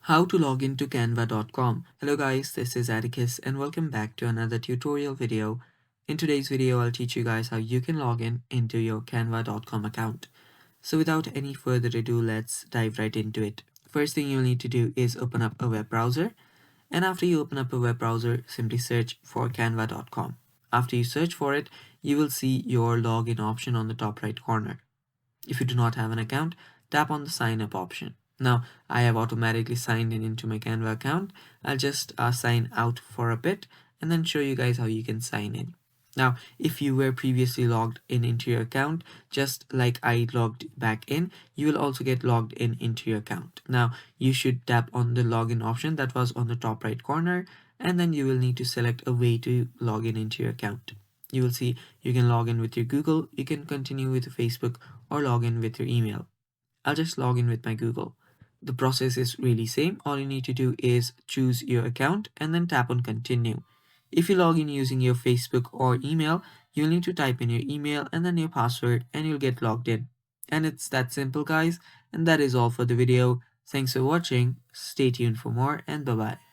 How to log into canva.com. Hello guys, this is Atticus and welcome back to another tutorial video. In today's video, I'll teach you guys how you can log in into your canva.com account. So without any further ado, let's dive right into it. First thing you'll need to do is open up a web browser. And after you open up a web browser, simply search for canva.com. After you search for it, you will see your login option on the top right corner. If you do not have an account, tap on the sign up option. Now, I have automatically signed in into my Canva account. I'll just sign out for a bit and then show you guys how you can sign in. Now, if you were previously logged in into your account, just like I logged back in, you will also get logged in into your account. Now, you should tap on the login option that was on the top right corner, and then you will need to select a way to log in into your account. You will see you can log in with your Google, you can continue with Facebook, or log in with your email. I'll just log in with my Google. The process is really same. All you need to do is choose your account and then tap on continue. If you log in using your Facebook or email, you'll need to type in your email and then your password and you'll get logged in. And it's that simple guys, and that is all for the video. Thanks for watching, stay tuned for more, and bye bye.